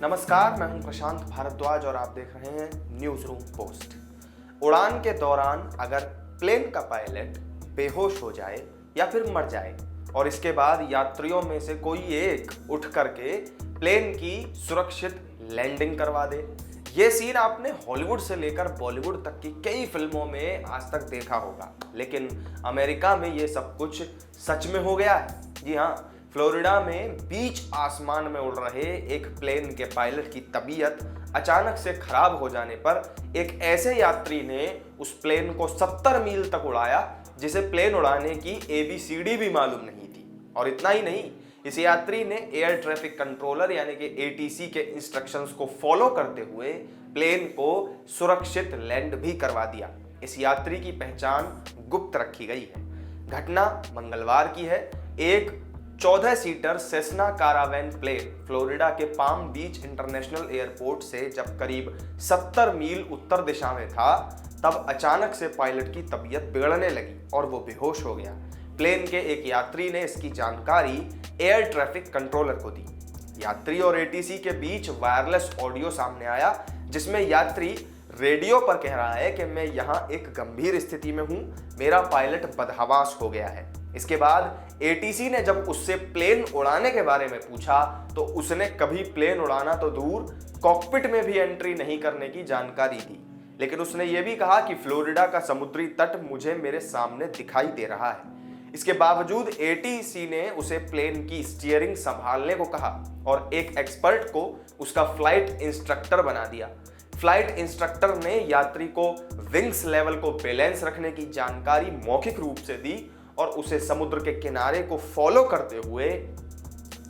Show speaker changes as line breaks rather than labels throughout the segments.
नमस्कार, मैं हूं प्रशांत भारद्वाज और आप देख रहे हैं न्यूज रूम पोस्ट। उड़ान के दौरान अगर प्लेन का पायलट बेहोश हो जाए या फिर मर जाए और इसके बाद यात्रियों में से कोई एक उठ करके प्लेन की सुरक्षित लैंडिंग करवा दे, ये सीन आपने हॉलीवुड से लेकर बॉलीवुड तक की कई फिल्मों में आज तक देखा होगा, लेकिन अमेरिका में ये सब कुछ सच में हो गया है। जी हाँ, फ्लोरिडा में बीच आसमान में उड़ रहे एक प्लेन के पायलट की तबीयत अचानक से खराब हो जाने पर एक ऐसे यात्री ने उस प्लेन को 70 मील तक उड़ाया जिसे प्लेन उड़ाने की ABCD भी मालूम नहीं थी। और इतना ही नहीं, इस यात्री ने एयर ट्रैफिक कंट्रोलर यानी कि ATC के इंस्ट्रक्शंस को फॉलो करते हुए प्लेन को सुरक्षित लैंड भी करवा दिया। इस यात्री की पहचान गुप्त रखी गई है। घटना मंगलवार की है। एक 14 सीटर सेस्ना कारावैन प्लेन फ्लोरिडा के पाम बीच इंटरनेशनल एयरपोर्ट से जब करीब 70 मील उत्तर दिशा में था, तब अचानक से पायलट की तबीयत बिगड़ने लगी और वो बेहोश हो गया। प्लेन के एक यात्री ने इसकी जानकारी एयर ट्रैफिक कंट्रोलर को दी। यात्री और ATC के बीच वायरलेस ऑडियो सामने आया जिसमें यात्री रेडियो पर कह रहा है कि मैं यहाँ एक गंभीर स्थिति में हूँ, मेरा पायलट बदहवास हो गया है। इसके बाद ATC ने जब उससे प्लेन उड़ाने के बारे में पूछा तो उसने कभी प्लेन उड़ाना तो दूर, कॉकपिट में भी एंट्री नहीं करने की जानकारी दी। लेकिन उसने ये भी कहा कि फ्लोरिडा का समुद्री तट मुझे मेरे सामने दिखाई दे रहा है। इसके बावजूद ATC ने उसे प्लेन की स्टीयरिंग संभालने को कहा और एक एक्सपर्ट को उसका फ्लाइट इंस्ट्रक्टर बना दिया। फ्लाइट इंस्ट्रक्टर ने यात्री को विंग्स लेवल को बैलेंस रखने की जानकारी मौखिक रूप से दी और उसे समुद्र के किनारे को फॉलो करते हुए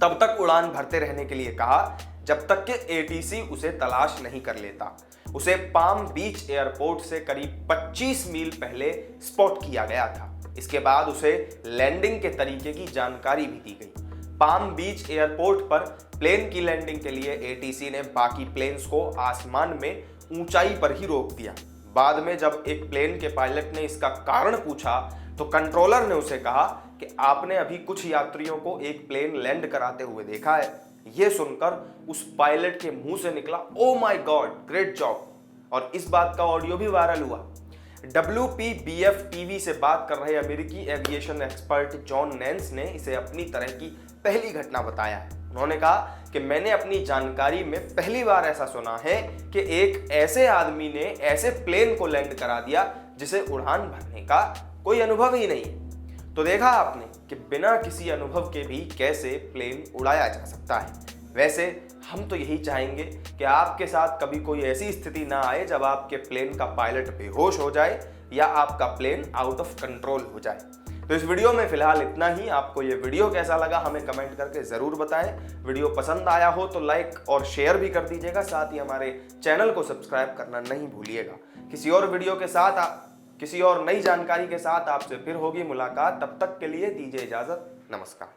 तब तक उड़ान भरते रहने के लिए कहा जब तक कि ATC उसे तलाश नहीं कर लेता। उसे पाम बीच एयरपोर्ट से करीब 25 मील पहले स्पॉट किया गया था। इसके बाद उसे लैंडिंग के तरीके की जानकारी भी दी गई। पाम बीच एयरपोर्ट पर प्लेन की लैंडिंग के लिए ATC ने बाकी प्लेन्स को आसमान में ऊंचाई पर ही रोक दिया। बाद में जब एक प्लेन के पायलट ने इसका कारण पूछा तो कंट्रोलर ने उसे कहा कि आपने अभी कुछ यात्रियों को एक प्लेन लैंड कराते हुए देखा है। यह सुनकर उस पायलट के मुंह से निकला, oh my God, great job. और इस बात का ऑडियो भी वायरल हुआ। WPBF TV से बात कर रहे अमेरिकी एविएशन एक्सपर्ट जॉन नैंस ने इसे अपनी तरह की पहली घटना बताया है। उन्होंने कहा कि मैंने अपनी जानकारी में पहली बार ऐसा सुना है कि एक ऐसे आदमी ने ऐसे प्लेन को लैंड करा दिया जिसे उड़ान भरने का कोई अनुभव ही नहीं है। तो देखा आपने कि बिना किसी अनुभव के भी कैसे प्लेन उड़ाया जा सकता है। वैसे हम तो यही चाहेंगे कि आपके साथ कभी कोई ऐसी स्थिति ना आए जब आपके प्लेन का पायलट बेहोश हो जाए या आपका प्लेन आउट ऑफ कंट्रोल हो जाए। तो इस वीडियो में फिलहाल इतना ही। आपको ये वीडियो कैसा लगा हमें कमेंट करके ज़रूर बताएं। वीडियो पसंद आया हो तो लाइक और शेयर भी कर दीजिएगा, साथ ही हमारे चैनल को सब्सक्राइब करना नहीं भूलिएगा। किसी और नई जानकारी के साथ आपसे फिर होगी मुलाकात। तब तक के लिए दीजिए इजाज़त। नमस्कार।